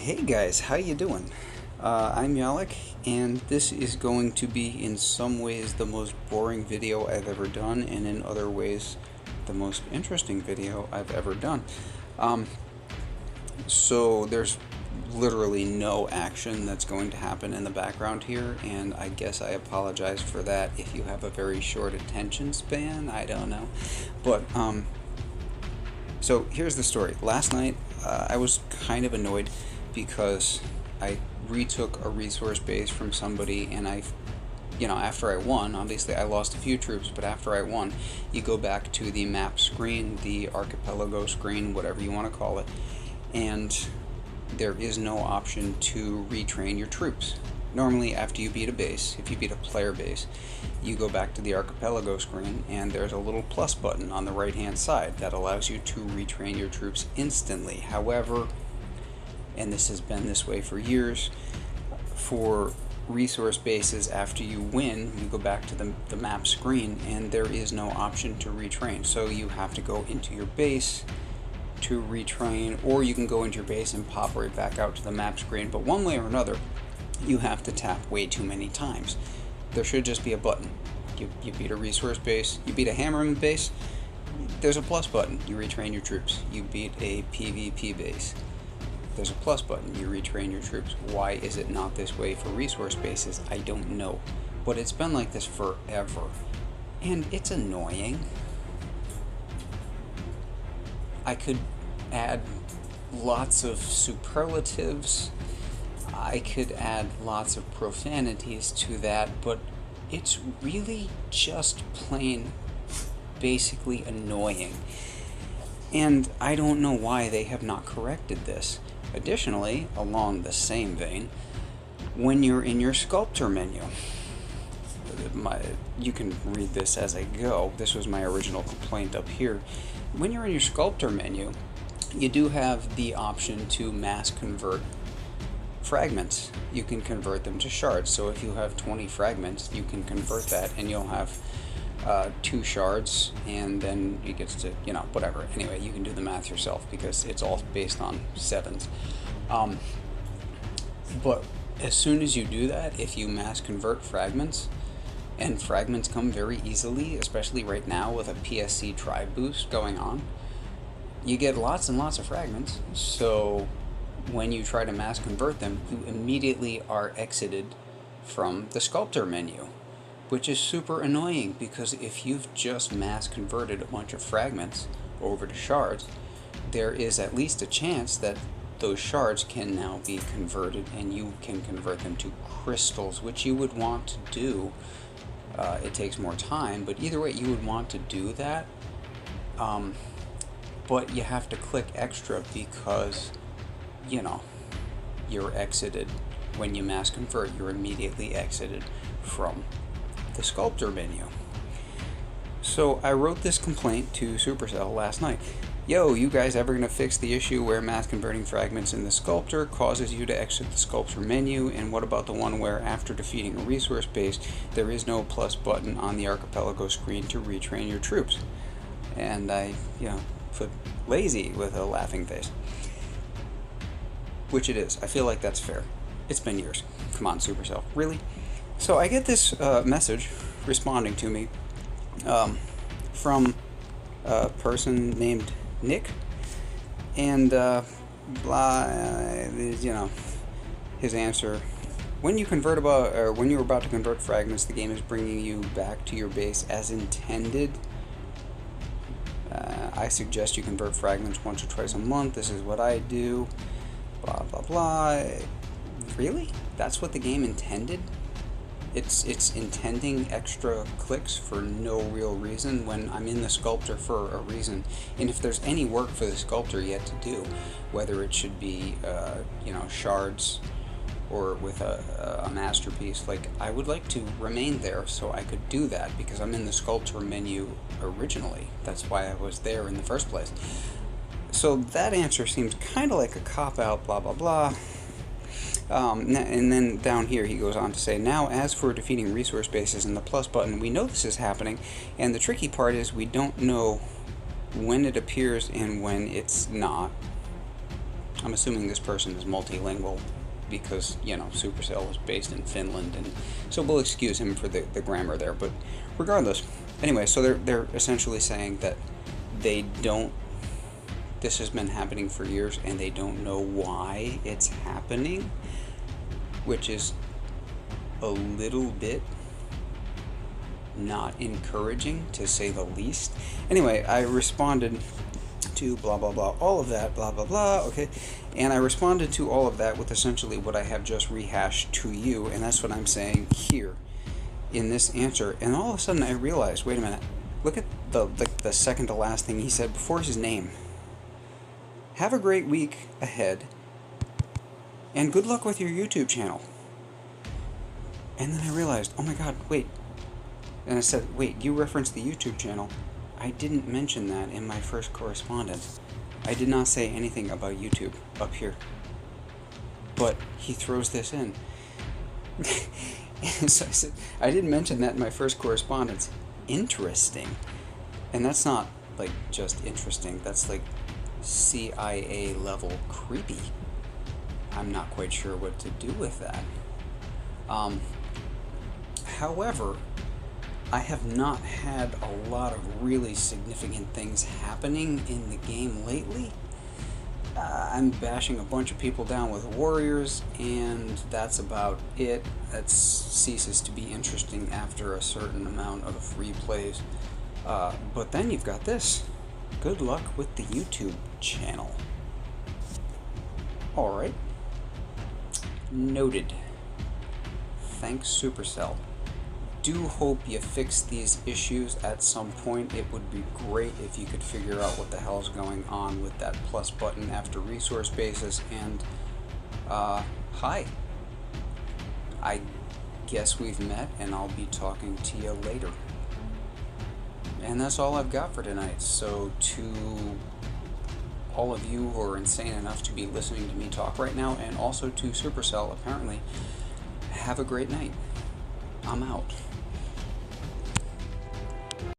Hey guys, how you doing? I'm Yalek, and this is going to be in some ways the most boring video I've ever done, and in other ways the most interesting video I've ever done. Um, so there's literally no action that's going to happen in the background here, and I guess I apologize for that if you have a very short attention span. I don't know. So here's the story. Last night, I was kind of annoyed because I retook a resource base from somebody, and after I won, obviously I lost a few troops, but after I won, you go back to the map screen, the archipelago screen, whatever you want to call it, and there is no option to retrain your troops. Normally, after you beat a base, if you beat a player base, you go back to the archipelago screen, and there's a little plus button on the right hand side that allows you to retrain your troops instantly. However, and this has been this way for years, for resource bases, after you win, you go back to the map screen, and there is no option to retrain. So you have to go into your base to retrain, or you can go into your base and pop right back out to the map screen. But one way or another, you have to tap way too many times. There should just be a button. You beat a resource base, you beat a hammerman base, there's a plus button, you retrain your troops. You beat a PvP base, there's a plus button, you retrain your troops. Why is it not this way for resource bases? I don't know. But it's been like this forever. And it's annoying. I could add lots of superlatives. I could add lots of profanities to that, but it's really just plain basically annoying. And I don't know why they have not corrected this. Additionally, along the same vein, when you're in your sculptor menu, you can read this as I go. This was my original complaint up here. When you're in your sculptor menu, you do have the option to mass convert fragments. You can convert them to shards. So if you have 20 fragments, you can convert that, and you'll have 2 shards, and then you get to, whatever. Anyway, you can do the math yourself because it's all based on sevens. But as soon as you do that, if you mass convert fragments, and fragments come very easily, especially right now with a PSC tribe boost going on, you get lots and lots of fragments. So when you try to mass convert them, you immediately are exited from the sculptor menu, which is super annoying, because if you've just mass converted a bunch of fragments over to shards, there is at least a chance that those shards can now be converted, and you can convert them to crystals, which you would want to do. It takes more time, but either way, you would want to do that. But you have to click extra because, you're exited. When you mass convert, you're immediately exited from the sculptor menu. So I wrote this complaint to Supercell last night. Yo, you guys ever gonna fix the issue where mass converting fragments in the sculptor causes you to exit the sculptor menu? And what about the one where after defeating a resource base, there is no plus button on the archipelago screen to retrain your troops? And I, put lazy with a laughing face. Which it is. I feel like that's fair. It's been years. Come on, Supercell. Really? So I get this message responding to me from a person named Nick, and his answer: when you're about to convert fragments, the game is bringing you back to your base as intended. I suggest you convert fragments once or twice a month. This is what I do. Blah blah blah. Really? That's what the game intended? It's intending extra clicks for no real reason when I'm in the sculptor for a reason. And if there's any work for the sculptor yet to do, whether it should be shards or with a masterpiece, I would like to remain there so I could do that, because I'm in the sculptor menu originally. That's why I was there in the first place. So that answer seems kind of like a cop-out, blah blah blah. And then down here he goes on to say, now as for defeating resource bases and the plus button, we know this is happening, and the tricky part is we don't know when it appears and when it's not. I'm assuming this person is multilingual because, Supercell is based in Finland, and so we'll excuse him for the grammar there. But regardless, anyway, so they're essentially saying that they don't. This has been happening for years, and they don't know why it's happening, which is a little bit not encouraging, to say the least. Anyway, I responded to blah blah blah, all of that, blah blah blah, okay, and I responded to all of that with essentially what I have just rehashed to you, and that's what I'm saying here in this answer. And all of a sudden I realized, wait a minute, look at the second to last thing he said before his name. Have a great week ahead, and good luck with your YouTube channel. And then I realized, oh my god, wait. And I said, wait, you referenced the YouTube channel. I didn't mention that in my first correspondence. I did not say anything about YouTube up here. But he throws this in. So I said, I didn't mention that in my first correspondence. Interesting. And that's not, like, just interesting. That's, like, CIA level creepy. I'm not quite sure what to do with that. However, I have not had a lot of really significant things happening in the game lately. I'm bashing a bunch of people down with warriors, and that's about it. That ceases to be interesting after a certain amount of replays. But then you've got this. Good luck with the YouTube channel. Alright. Noted. Thanks, Supercell. Do hope you fix these issues at some point. It would be great if you could figure out what the hell's going on with that plus button after resource basis. And hi, I guess we've met, and I'll be talking to you later. And that's all I've got for tonight. So to all of you who are insane enough to be listening to me talk right now, and also to Supercell apparently, have a great night. I'm out.